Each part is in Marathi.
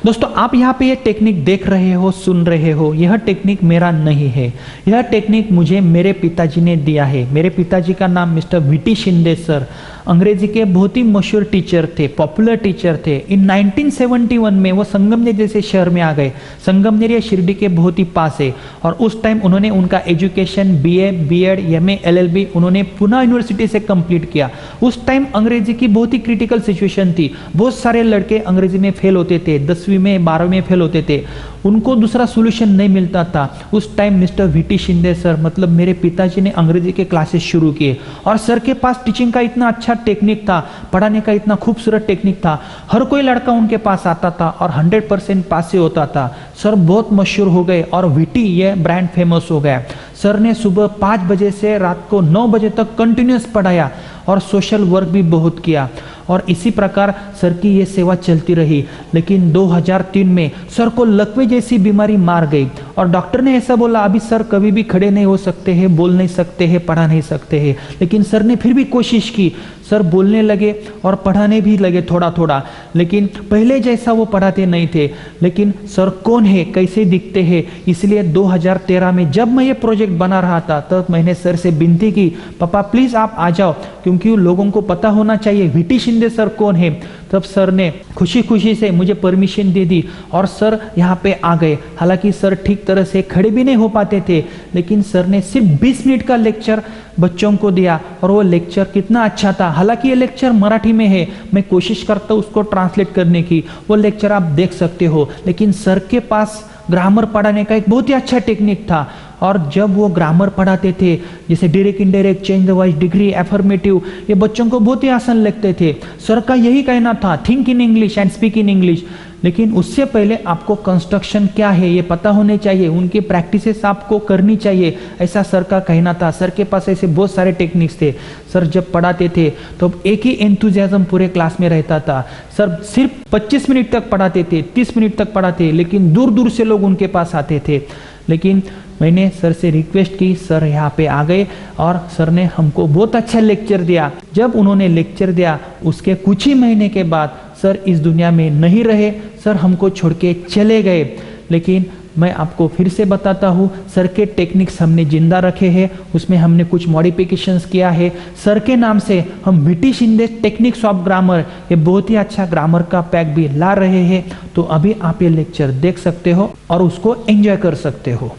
दोस्तों आप यहाँ पे ये टेक्निक देख रहे हो, सुन रहे हो, यह टेक्निक मेरा नहीं है। यह टेक्निक मुझे मेरे पिताजी ने दिया है। मेरे पिताजी का नाम मिस्टर वीटी शिंदे सर, अंग्रेजी के बहुत ही मशहूर टीचर थे, पॉपुलर टीचर थे। इन 1971 में वो संगमनेर जैसे शहर में आ गए। संगमनेर ये शिरडी के बहुत ही पास है और उस टाइम उन्होंने उनका education BA, BEd, MA, LLB उन्होंने पुणे यूनिवर्सिटी से कंप्लीट किया। उस टाइम अंग्रेजी की बहुत ही क्रिटिकल सिचुएशन थी। बहुत सारे लड़के अंग्रेजी में फेल होते थे, 10वीं में 12वीं में फेल होते थे, उनको दूसरा सोल्यूशन नहीं मिलता था। उस time mister VT Shinde sir मतलब मेरे पिताजी ने अंग्रेजी के क्लासेस शुरू किए और सर के पास टीचिंग का इतना अच्छा टेक्निक था, पढ़ाने का इतना खूबसूरत टेक्निक था। हर कोई लड़का उनके पास आता था और 100% पास से होता था। सर बहुत मशहूर हो गए और वीटी ये ब्रांड फेमस हो गया। सर ने सुबह 5 बजे से रात को 9 बजे तक कंटिन्यूस पढ़ाया और सोशल वर्क भी बहुत किया और इसी प्रकार सर की ये सेवा चलती रही। लेकिन 2003 में सर को लकवे जैसी बीमारी मार गई और डॉक्टर ने ऐसा बोला अभी सर कभी भी खड़े नहीं हो सकते हैं, बोल नहीं सकते हैं, पढ़ा नहीं सकते हैं। लेकिन सर ने फिर भी कोशिश की। सर बोलने लगे और पढ़ाने भी लगे थोड़ा थोड़ा, लेकिन पहले जैसा वो पढ़ाते नहीं थे। लेकिन सर कौन है, कैसे दिखते हैं, इसलिए 2013 में जब मैं ये प्रोजेक्ट बना रहा था तब मैंने सर से विनती की, पापा प्लीज आप आ जाओ, क्योंकि लोगों को पता होना चाहिए वीटी शिंदे सर कौन है। तब सर ने खुशी खुशी से मुझे परमिशन दे दी और सर यहाँ पे आ गए। हालांकि सर ठीक तरह से खड़े भी नहीं हो पाते थे, लेकिन सर ने सिर्फ 20 मिनट का लेक्चर बच्चों को दिया और वो लेक्चर कितना अच्छा था। हालांकि ये लेक्चर मराठी में है, मैं कोशिश करता हूँ उसको ट्रांसलेट करने की, वो लेक्चर आप देख सकते हो। लेकिन सर के पास ग्रामर पढ़ाने का एक बहुत ही अच्छा टेक्निक था और जब वो ग्रामर पढ़ाते थे जैसे direct, indirect, change the voice, degree, affirmative, ये बच्चों को बहुत ही आसान लगते थे। सर का यही कहना था, think in English end speak in English. लेकिन उससे पहले आपको कंस्ट्रक्शन क्या है ये पता होने चाहिए, उनके प्रैक्टिसेस आपको करनी चाहिए, ऐसा सर का कहना था। सर के पास ऐसे बहुत सारे टेक्निक्स थे। सर जब पढ़ाते थे तो एक ही एंथुजियाज्म पूरे क्लास में रहता था। सर सिर्फ 25 मिनट तक पढ़ाते थे, 30 मिनट तक पढ़ाते, लेकिन दूर दूर से लोग उनके पास आते थे। लेकिन मैंने सर से रिक्वेस्ट की, सर यहाँ पे आ गए और सर ने हमको बहुत अच्छा लेक्चर दिया। जब उन्होंने लेक्चर दिया उसके कुछ ही महीने के बाद सर इस दुनिया में नहीं रहे, सर हमको छोड़ के चले गए। लेकिन मैं आपको फिर से बताता हूँ, सर के टेक्निक्स हमने जिंदा रखे हैं, उसमें हमने कुछ मॉडिफिकेशंस किया है। सर के नाम से हम VT Shinde techniques of grammar, ये बहुत ही अच्छा ग्रामर का पैक भी ला रहे हैं। तो अभी आप ये लेक्चर देख सकते हो और उसको एंजॉय कर सकते हो।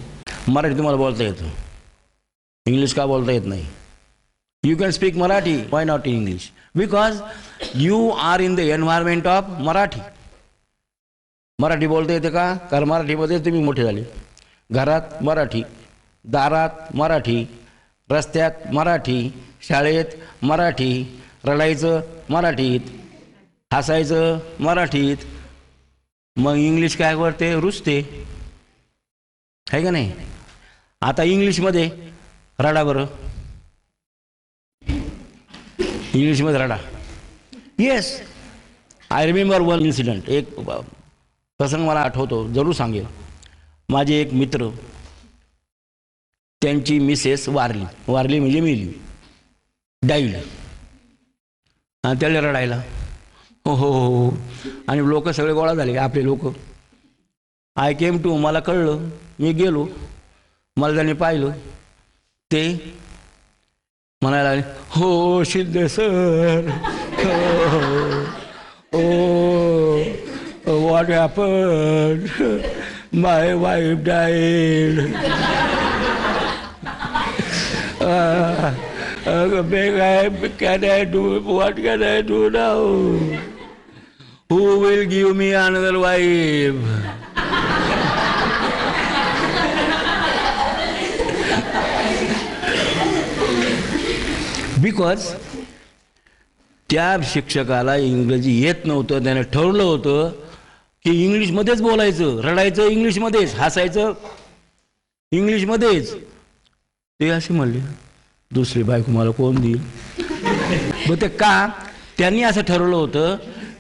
मराठी तुम्हाला बोलता येतं, इंग्लिश का बोलता येत नाही? You can speak Marathi, why not in English? Because you are in the environment of Marathi. Marathi बोलता येते का? कारण मराठीमध्ये तुम्ही मोठे झाले. घरात मराठी, दारात मराठी, रस्त्यात मराठी, शाळेत मराठी, रडायचं मराठीत, हसायचं मराठीत, मग इंग्लिश काय करते? रुसते, है का नाही? आता इंग्लिशमध्ये रडा बरं, इंग्लिशमध्ये रडा. Yes, I remember one incident, एक प्रसंग मला आठवतो, जरूर सांगेल. माझे एक मित्र, त्यांची मिसेस वारली, वारली म्हणजे मेली, डाईड, आणि त्याला रडायला हो हो हो, आणि लोक सगळे गोळा झाले, आपले लोक. आय केम टू, मला कळलं, मी गेलो, मला त्यांनी पाहिलं, ते म्हणायला लागले, हो शिंदे सर, हो what happen, my wife died, can I do, what can I do now, who will give me another wife? Because त्या शिक्षकाला इंग्रजी येत नव्हतं. त्याने ठरवलं होतं की इंग्लिशमध्येच बोलायचं, रडायचं इंग्लिशमध्येच, हसायचं इंग्लिशमध्येच. ते असे म्हणले, दुसरी बायको मला कोण देईल? मग ते का? त्यांनी असं ठरवलं होतं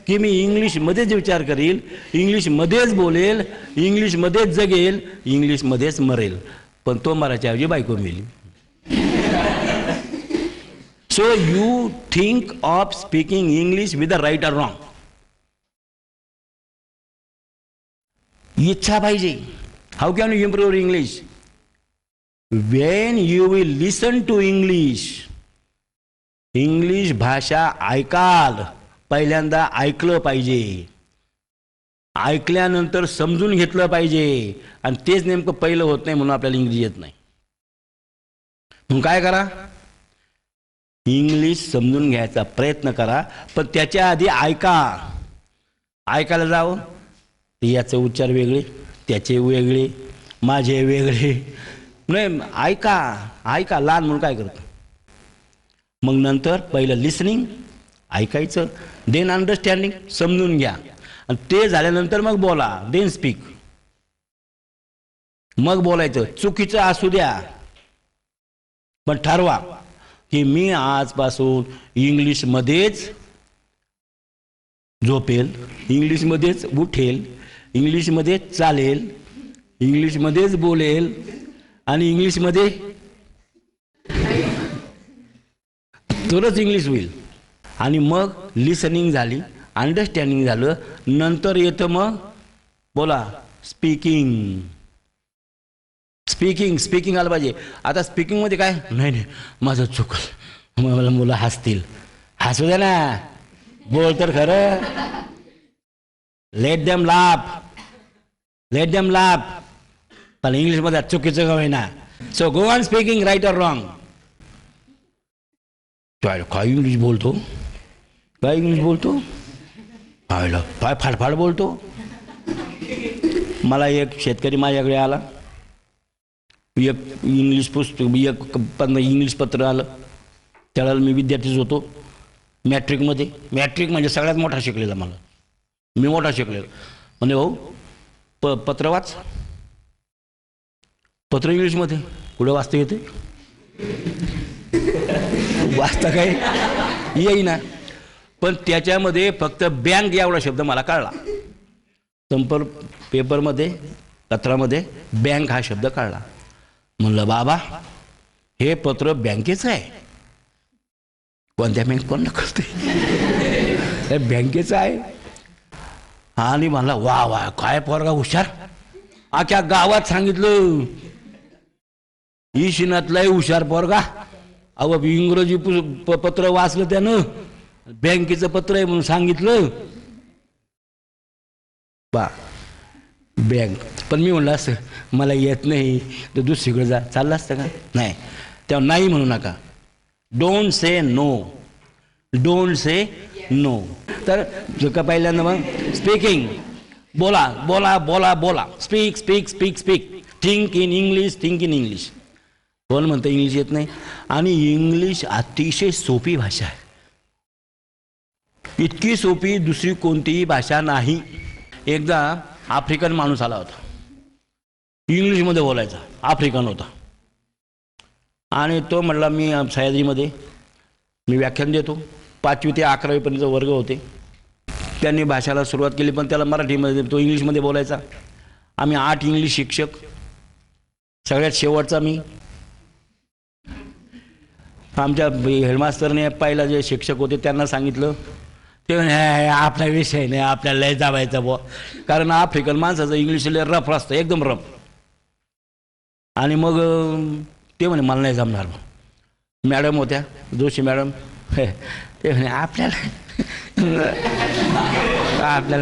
की मी इंग्लिशमध्येच विचार करील, इंग्लिशमध्येच बोलेल, इंग्लिशमध्येच जगेल, इंग्लिशमध्येच मरेल. पण तो मरायच्या ऐवजी बायको मेली. So you think of speaking English with the right or wrong? इच्छा पाहिजे. How can you improve English? When you will listen to English. English भाषा ऐकाल, पहिल्यांदा ऐकलं पाहिजे, ऐकल्यानंतर समजून घेतलं पाहिजे, आणि तेच नेमकं पहिलं होत नाही म्हणून आपल्याला इंग्रजी येत नाही. म्हणून काय करा, इंग्लिश समजून घ्यायचा प्रयत्न करा, पण त्याच्या आधी ऐका. ऐकायला जावं तर याचे उच्चार वेगळे, त्याचे वेगळे, माझे वेगळे. नाही, ऐका ऐका. लहान म्हणून काय करतो, मग नंतर पहिलं लिसनिंग, ऐकायचं, देन अंडरस्टँडिंग, समजून घ्या, आणि ते झाल्यानंतर मग बोला, देन स्पीक. मग बोलायचं. चुकीचं असू द्या, पण ठरवा की मी आजपासून इंग्लिशमध्येच झोपेल, इंग्लिशमध्येच उठेल, इंग्लिशमध्येच चालेल, इंग्लिशमध्येच बोलेल, आणि इंग्लिशमध्ये तरच इंग्लिश होईल. आणि मग लिसनिंग झाली, अंडरस्टँडिंग झालं, नंतर येतं मग बोला स्पीकिंग. स्पीकिंग स्पीकिंग आलं पाहिजे. आता स्पीकिंगमध्ये काय, नाही नाही माझं चुकल, मला मुलं हसतील. हसू द्या ना, बोल तर खरं. Let them laugh, let them laugh, पण इंग्लिशमध्ये चुकीचं का होईना. So go on speaking, right or wrong. काय इंग्लिश बोलतो, काय इंग्लिश बोलतो, काय फाडफाड बोलतो. मला एक शेतकरी माझ्याकडे आला, एक इंग्लिश पुस्तक, एक इंग्लिश पत्र आलं. त्याला मी विद्यार्थीच होतो मॅट्रिकमध्ये. मॅट्रिक म्हणजे सगळ्यात मोठा शिकलेला, मला मी मोठा शिकलेला. म्हणजे भाऊ पत्र वाच. पत्र इंग्लिशमध्ये पुढे वाचता येते, वाचता काय येईना, पण त्याच्यामध्ये फक्त बँक एवढा शब्द मला कळला. संपर्क पेपरमध्ये, पत्रामध्ये बँक हा शब्द कळला. म्हणलं बाबा हे पत्र बँकेचं आहे. कोणत्या बँक कोण कळते, बँकेचं आहे. आणि म्हणला वा वा काय पोरगा हुशार. आख्या गावात सांगितलं ईशिनातलाही हुशार पोरगा. अहो इंग्रजी पत्र वाचलं त्यानं, बँकेचं पत्र आहे म्हणून सांगितलं. बा बँक. पण मी म्हणलं असं मला येत नाही तर दुसरीकडे जा, चाललं असतं का. नाही, तेव्हा नाही म्हणू नका. Don't say no, don't say no. तर का पहिल्यांदा मग स्पीकिंग, बोला बोला बोला बोला, speak speak speak speak, think in English, think in English. कोण म्हणतं इंग्लिश येत नाही. आणि इंग्लिश अतिशय सोपी भाषा आहे, इतकी सोपी दुसरी कोणतीही भाषा नाही. एकदा आफ्रिकन माणूस आला होता, इंग्लिशमध्ये बोलायचा, आफ्रिकन होता. आणि तो म्हणला मी सह्याद्रीमध्ये मी व्याख्यान देतो, 5वी ते 11वी पर्यंत वर्ग होते. त्यांनी भाषाला सुरुवात केली, पण त्याला मराठीमध्ये, तो इंग्लिशमध्ये बोलायचा. आम्ही 8 इंग्लिश शिक्षक, सगळ्यात शेवटचा मी. आमच्या हेडमास्टरने पहिला जे शिक्षक होते त्यांना सांगितलं, ते म्हणे आपला विषय नाही, आपल्याला लय जावायचा बुवा, कारण आफ्रिकन माणसाचं इंग्लिश लय रफ असतं, एकदम रफ. आणि मग ते म्हणे मला नाही जमणार. मॅडम होत्या जोशी मॅडम, ते म्हणे आपल्याला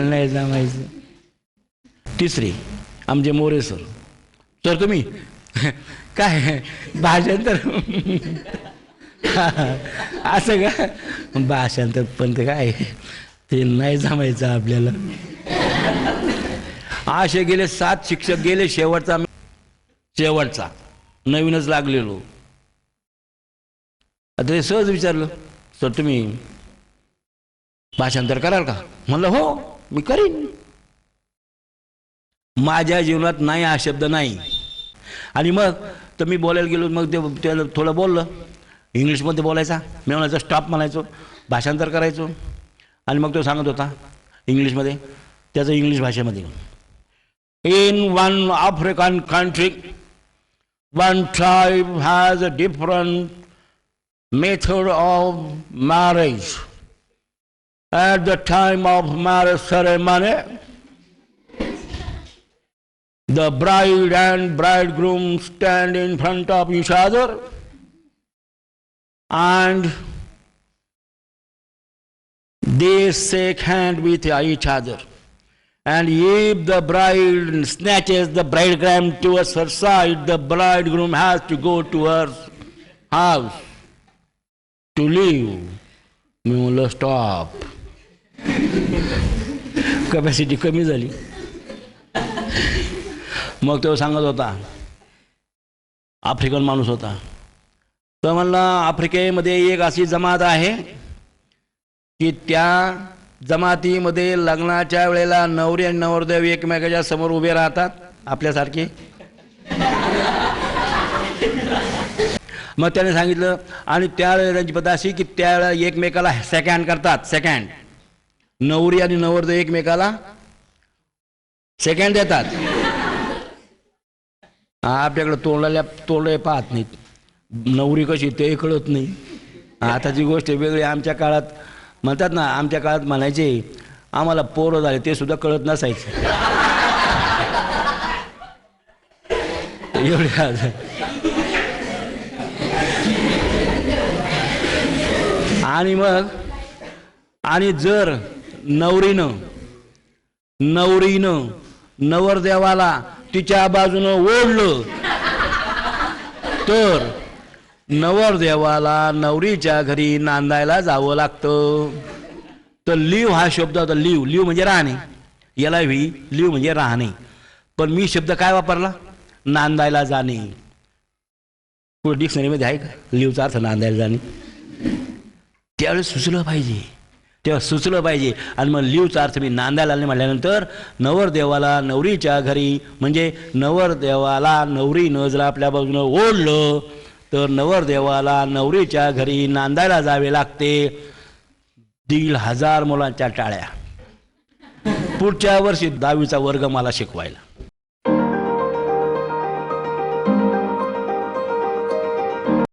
नाही जमायचं. तिसरी आमचे मोरे सर, तर तुम्ही काय भाषांतर असं का, भाषांतर पण ते काय ते नाही जमायचं आपल्याला. असे गेले 7 शिक्षक गेले. शेवटचा नवीनच लागलेलो. आता ते सहज विचारलं, सर तुम्ही भाषांतर कराल का. म्हणलं हो मी करीन. माझ्या जीवनात नाही हा शब्द नाही. आणि मग तर मी बोलायला गेलो, मग ते त्याला थोडं बोललं इंग्लिशमध्ये बोलायचा, मी म्हणायचं स्टॉप म्हणायचो, भाषांतर करायचो. आणि मग तो सांगत होता इंग्लिशमध्ये, त्याचं इंग्लिश भाषेमध्ये, in one African country one tribe has a different method of marriage. At the time of marriage ceremony, The bride and bridegroom stand in front of each other and they shake hand with each other. And if the bride snatches the bridegroom towards her side, the bridegroom has to go to her house to leave. मी म्हणलं स्टॉप, कॅपॅसिटी कमी झाली. मग तो सांगत होता, आफ्रिकन माणूस होता, तो म्हणला आफ्रिकेमध्ये एक अशी जमात आहे की त्या जमातीमध्ये लग्नाच्या वेळेला नवरी आणि नवरदेव एकमेकाच्या समोर उभे राहतात आपल्यासारखे. मग त्याने सांगितलं, आणि त्यावेळेला त्यांची पद्धत अशी की त्यावेळेला एकमेकाला सेकंड करतात. सेकंड, नवरी आणि नवरदेव एकमेकाला सेकंड देतात. आपल्याकडे तोंडले पाहत नाहीत, नवरी कशी ते कळत नाही. आताची गोष्ट वेगळी. आमच्या काळात म्हणतात ना, आमच्या काळात म्हणायचे आम्हाला पोरं झाले ते सुद्धा कळत नसायचं. एवढे आणि मग आणि जर नवरीनं नवरदेवाला तिच्या बाजूनं ओढलं तर नवरदेवाला नवरीच्या घरी नांदायला जावं लागतं. तर लिव हा शब्द होता. लिव म्हणजे राहणे, याला लिव म्हणजे राहणे. पण मी शब्द काय वापरला, नांदायला जाणे. पुढे डिक्शनरीमध्ये आहे का लिवचा अर्थ नांदायला जाणे? त्यावेळेस सुचलं पाहिजे, तेव्हा सुचलं पाहिजे. आणि मग लिवचा अर्थ मी नांदायला आले म्हटल्यानंतर नवरदेवाला नवरीच्या घरी, म्हणजे नवरदेवाला नवरीनं जर आपल्या बाजूनं ओढलं तर नवरदेवाला नवरीच्या घरी नांदायला जावे लागते. 1,500 मुलांच्या टाळ्या. पुढच्या वर्षी 10वीचा वर्ग मला शिकवायला.